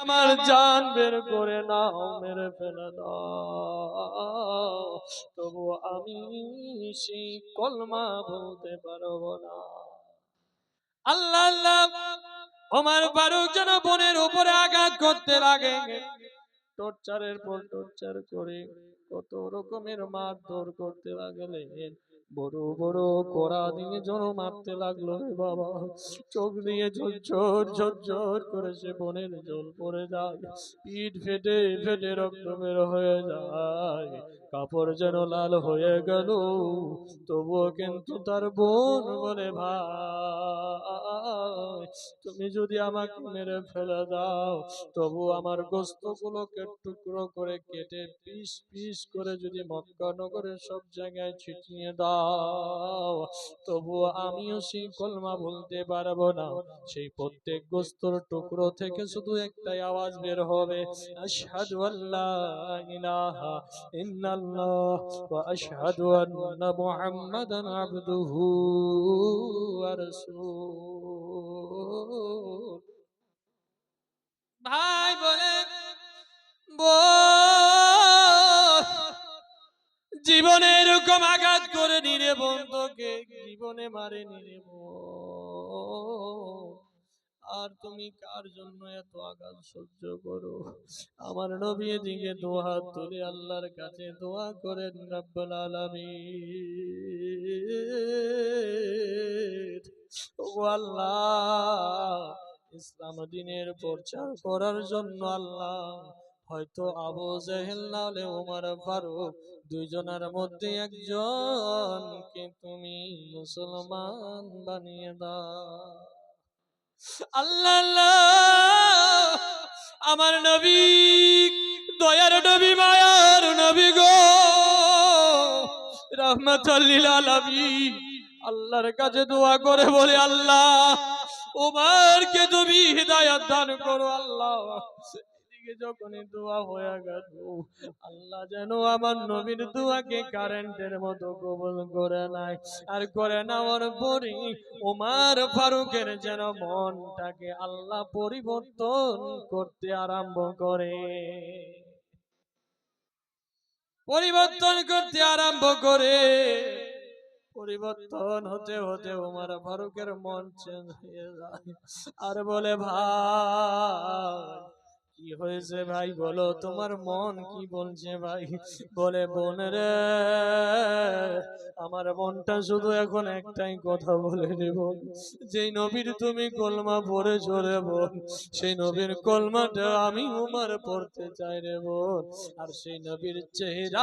আমার জান বের করে নাও, মেরে ফেলে দাও, তবু আমি সেই কলমা বলতে পারবো না। আল্লাহ আল্লাহ, ওমর ফারুক যেন বোনের উপরে আঘাত করতে লাগে, টর্চারের পর টর্চার করে কত রকমের মারধর করতে লাগলেন। বড় বড় কড়া দিয়ে যেন মারতে লাগলো রে বাবা। চোখ দিয়ে ঝরঝর ঝরঝর করে সে বোনের জল পড়ে যায়, পিঠ ফেটে ফেটে রক্ত বের হয়ে যায়, কাপড় যেন লাল হয়ে গেল। তবুও কিন্তু তার বোন বলে, ভাই তুমি যদি আমাকে মেরে ফেলে দাও, তবু আমার গোশতগুলোকে টুকরো করে কেটে পিস পিস করে যদি মক্কা নগরের সব জায়গায় ছিটিয়ে দাও, তবুও আমিও সেই কলমা বলতে পারবো না। সেই প্রত্যেক গোশতর টুকরো থেকে শুধু একটাই আওয়াজ বের হবে, আশহাদু আল্লা ইলাহা ইল্লাল্লাহ ওয়া আশহাদু আন্না মুহাম্মাদান আবদুহু ওয়া রাসূলুহু। ভাই বলে, জীবনে এরকম আঘাত করে নিরে বোন, তোকে জীবনে মারে নিরে বোন, আর তুমি কার জন্য এত আঘাত সহ্য করো? আমার নবী এদিকে দোয়া তুলে আল্লাহর কাছে দোয়া করেন, রব্বুল আলামিন, ও আল্লাহ, ইসলাম দিনের প্রচার করার জন্য আল্লাহ হয়তো আবু জেহেল নালে ওমর ফারুক দুইজনের মধ্যে একজনকে তুমি মুসলমান বানিয়ে দাও। আল্লাহ আল্লাহ, আমার নবী, দয়ার নবী, মায়ার নবী গো, রাহমাতুল লিল আলামিন, আল্লাহর কাছে দোয়া করে বলে, আল্লাহ ওমরকে তুমি হিদায়াত দান করো। আল্লাহ এদিকে যখনই দোয়া হয়ে গেল, আল্লাহ যেন আমার নবীর দোয়াকে কারেন্টের মতো কবুল করে নাই, আর করে নেওয়ার পরে ওমর ফারুকের যেন মনটাকে আল্লাহ পরিবর্তন করতে আরম্ভ করে, পরিবর্তন করতে আরম্ভ করে। পরিবর্তন হতে হতে ওমর ফারুকের মন চেঞ্জ হয়ে যায়, আর বলে, ভাই কি হয়েছে ভাই, বলো তোমার মন কি বলছে ভাই? বলে, বোন রে, আমার মনটা শুধু এখন একটাই কথা বলে দেব, যেই নবীর তুমি কলমা পড়ে চলে বোন, সেই নবীর কলমাটা আমি ওমর পড়তে চাই রে বোন, আর সেই নবীর চেহারা